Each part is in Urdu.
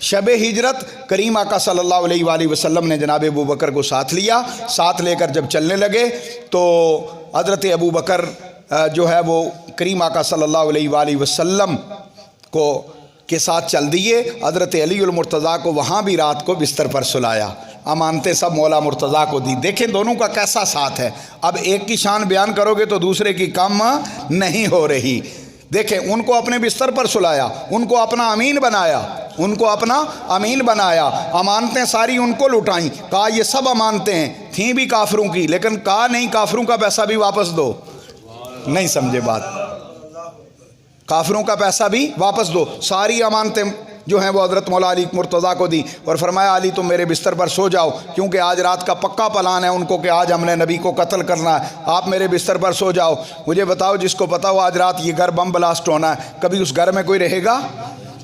شب ہجرت کریم آقا صلی اللہ علیہ وآلہ وسلم نے جناب ابو بکر کو ساتھ لیا. ساتھ لے کر جب چلنے لگے تو حضرت ابو بکر جو ہے وہ کریم آقا صلی اللہ علیہ وآلہ وسلم کو کے ساتھ چل دیے. حضرت علی المرتضیٰ کو وہاں بھی رات کو بستر پر سلایا. امانتیں سب مولا مرتضیٰ کو دی. دیکھیں دونوں کا کیسا ساتھ ہے. اب ایک کی شان بیان کرو گے تو دوسرے کی کم نہیں ہو رہی. دیکھیں ان کو اپنے بستر پر سلایا, ان کو اپنا امین بنایا, ان کو اپنا امین بنایا. امانتیں ساری ان کو لٹائیں. کہا یہ سب امانتیں ہیں, تھیں بھی کافروں کی, لیکن کہا نہیں کافروں کا پیسہ بھی واپس دو. نہیں سمجھے بات, کافروں کا پیسہ بھی واپس دو. ساری امانتیں جو ہیں وہ حضرت مولا علی مرتضیٰ کو دی اور فرمایا علی تم میرے بستر پر سو جاؤ, کیونکہ آج رات کا پکا پلان ہے ان کو کہ آج ہم نے نبی کو قتل کرنا ہے. آپ میرے بستر پر سو جاؤ. مجھے بتاؤ جس کو پتا ہو آج رات یہ گھر بم بلاسٹ ہونا ہے, کبھی اس گھر میں کوئی رہے گا؟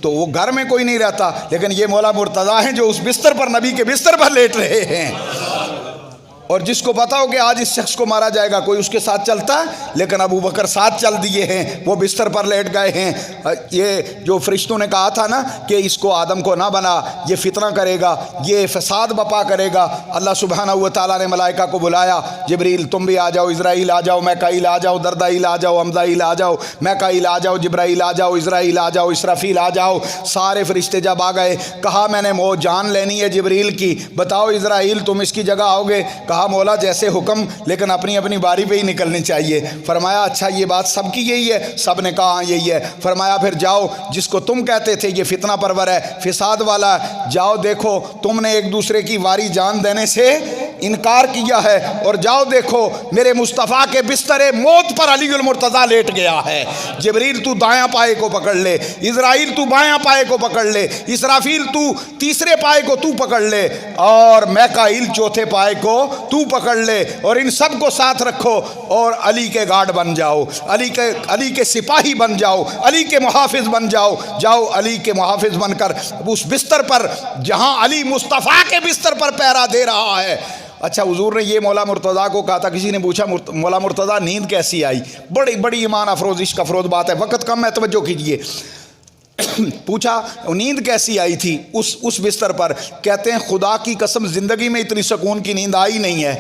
تو وہ گھر میں کوئی نہیں رہتا, لیکن یہ مولا مرتضیٰ ہیں جو اس بستر پر نبی کے بستر پر لیٹ رہے ہیں. اور جس کو پتا ہو کہ آج اس شخص کو مارا جائے گا, کوئی اس کے ساتھ چلتا ہے؟ لیکن ابو بکر ساتھ چل دیے ہیں, وہ بستر پر لیٹ گئے ہیں. یہ جو فرشتوں نے کہا تھا نا کہ اس کو آدم کو نہ بنا, یہ فتنہ کرے گا, یہ فساد بپا کرے گا, اللہ سبحانہ و تعالیٰ نے ملائکہ کو بلایا, جبریل تم بھی آ جاؤ, اسرائیل آ جاؤ, میکائیل آ جاؤ, دردائیل آ جاؤ, حمزائیل آ جاؤ, میکائیل آ جاؤ, جبرائیل آ جاؤ, اسرائیل آ جاؤ, اسرافیل آ جاؤ. سارے فرشتے جب آ گئے, کہا میں نے وہ جان لینی ہے جبریل کی, بتاؤ اسرائیل تم اس کی جگہ آؤ گے؟ کہا مولا جیسے حکم, لیکن اپنی اپنی باری پہ ہی نکلنی چاہیے. فرمایا اچھا یہ بات سب کی یہی ہے؟ سب نے کہا ہاں یہی ہے. فرمایا پھر جاؤ, جس کو تم کہتے تھے یہ فتنہ پرور ہے, فساد والا ہے, جاؤ دیکھو تم نے ایک دوسرے کی واری جان دینے سے انکار کیا ہے, اور جاؤ دیکھو میرے مصطفیٰ کے بستر موت پر علی المرتضیٰ لیٹ گیا ہے. جبریل تو دایاں پائے کو پکڑ لے, اسرائیل تو بایاں پائے کو پکڑ لے, اسرافیل تو تیسرے پائے کو تو پکڑ لے, اور میکائیل چوتھے پائے کو تو پکڑ لے, اور ان سب کو ساتھ رکھو اور علی کے گارڈ بن جاؤ, علی کے سپاہی بن جاؤ, علی کے محافظ بن جاؤ. جاؤ علی کے محافظ بن کر اس بستر پر جہاں علی مصطفیٰ کے بستر پر پہرا دے رہا ہے. اچھا حضور نے یہ مولا مرتضیٰ کو کہا تھا. کسی نے پوچھا مولا مرتضیٰ نیند کیسی آئی؟ بڑی بڑی ایمان افروز عشق افروز بات ہے, وقت کم ہے توجہ کیجئے. پوچھا نیند کیسی آئی تھی اس بستر پر؟ کہتے ہیں خدا کی قسم زندگی میں اتنی سکون کی نیند آئی نہیں ہے.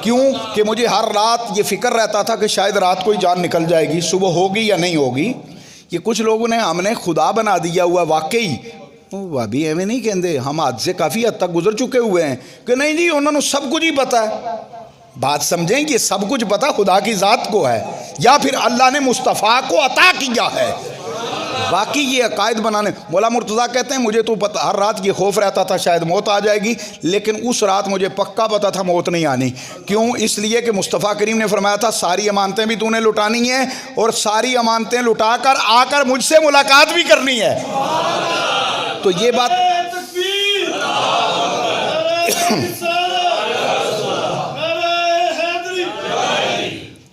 کیوں کہ مجھے ہر رات یہ فکر رہتا تھا کہ شاید رات کو ہی جان نکل جائے گی, صبح ہوگی یا نہیں ہوگی. یہ کچھ لوگوں نے ہم نے خدا بنا دیا ہوا. واقعی وہ ابھی ایویں نہیں کہتے, ہم حد سے کافی حد تک گزر چکے ہوئے ہیں کہ نہیں جی انہوں نے سب کچھ ہی پتا ہے. بات سمجھیں کہ سب کچھ پتا خدا کی ذات کو ہے یا پھر اللہ نے مصطفیٰ کو عطا کیا ہے. باقی یہ عقائد بنانے. مولا مرتضیٰ کہتے ہیں مجھے تو پتہ, ہر رات یہ خوف رہتا تھا شاید موت آ جائے گی, لیکن اس رات مجھے پکا پتہ تھا موت نہیں آنی. کیوں؟ اس لیے کہ مصطفیٰ کریم نے فرمایا تھا ساری امانتیں بھی تو نے لٹانی ہیں, اور ساری امانتیں لٹا کر آ کر مجھ سے ملاقات بھی کرنی ہے. تو یہ بات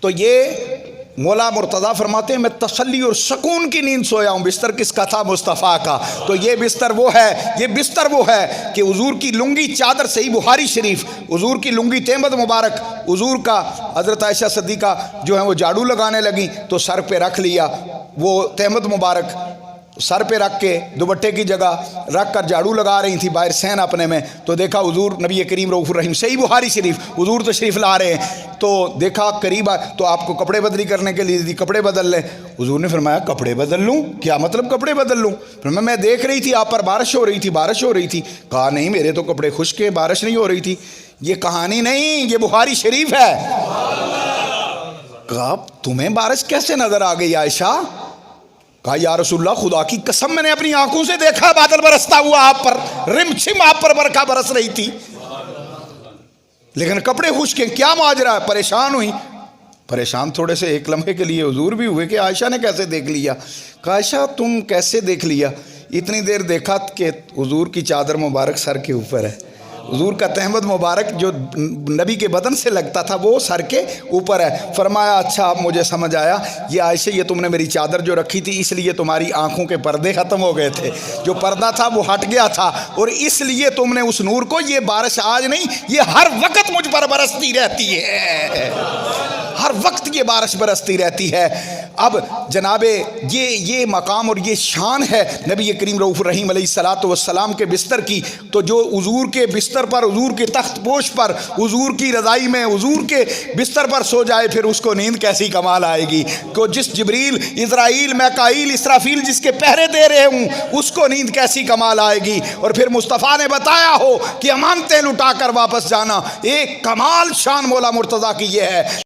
تو یہ مولا مرتضیٰ فرماتے ہیں میں تسلی اور سکون کی نیند سویا ہوں. بستر کس کا تھا؟ مصطفیٰ کا. تو یہ بستر وہ ہے, یہ بستر وہ ہے کہ حضور کی لنگی چادر, صحیح بخاری شریف, حضور کی لنگی تہمت مبارک, حضور کا حضرت عائشہ صدیقہ جو ہیں وہ جھاڑو لگانے لگیں تو سر پہ رکھ لیا, وہ تہمت مبارک سر پہ رکھ کے دوپٹے کی جگہ رکھ کر جھاڑو لگا رہی تھی باہر سین اپنے میں. تو دیکھا حضور نبی کریم رؤوف الرحیم, صحیح بخاری شریف, حضور تشریف لا رہے ہیں تو دیکھا قریب تو آپ کو کپڑے بدلی کرنے کے لیے کپڑے بدل لیں. حضور نے فرمایا کپڑے بدل لوں؟ کیا مطلب کپڑے بدل لوں؟ فرمایا میں دیکھ رہی تھی آپ پر بارش ہو رہی تھی, بارش ہو رہی تھی. کہا نہیں میرے تو کپڑے خشک ہیں, بارش نہیں ہو رہی تھی. یہ کہانی نہیں, یہ بخاری شریف ہے. کہا تمہیں بارش کیسے نظر آ گئی عائشہ؟ کہا یا رسول اللہ خدا کی قسم میں نے اپنی آنکھوں سے دیکھا بادل برستا ہوا آپ پر, رم چھم آپ پر برکھا برس رہی تھی, لیکن کپڑے خشک ہیں. کیا ماجرا ہے؟ پریشان ہوئی. پریشان تھوڑے سے ایک لمحے کے لیے حضور بھی ہوئے کہ عائشہ نے کیسے دیکھ لیا. کہا عائشہ تم کیسے دیکھ لیا؟ اتنی دیر دیکھا کہ حضور کی چادر مبارک سر کے اوپر ہے, حضور کا تہمت مبارک جو نبی کے بدن سے لگتا تھا وہ سر کے اوپر ہے. فرمایا اچھا اب مجھے سمجھ آیا, یہ عائشہ یہ تم نے میری چادر جو رکھی تھی اس لیے تمہاری آنکھوں کے پردے ختم ہو گئے تھے, جو پردہ تھا وہ ہٹ گیا تھا, اور اس لیے تم نے اس نور کو, یہ بارش آج نہیں یہ ہر وقت مجھ پر برستی رہتی ہے, ہر وقت یہ بارش برستی رہتی ہے۔ اب جناب یہ مقام اور یہ شان ہے نبی کریم رؤوف الرحیم علیہ الصلوۃ والسلام کے بستر کی، تو جو حضور کے بستر پر، حضور کے تخت پوش پر، حضور کی رضائی میں، حضور کے بستر پر سو جائے، پھر اس کو نیند کیسی کمال آئے گی؟ کو جس جبریل، اسرائیل، میکائیل، اسرافیل جس کے پہرے دے رہے ہوں، اس کو نیند کیسی کمال آئے گی؟ اور پھر مصطفیٰ نے بتایا ہو کہ امانتیں لٹا کر واپس جانا، ایک کمال شان مولا مرتضیٰ کی یہ ہے۔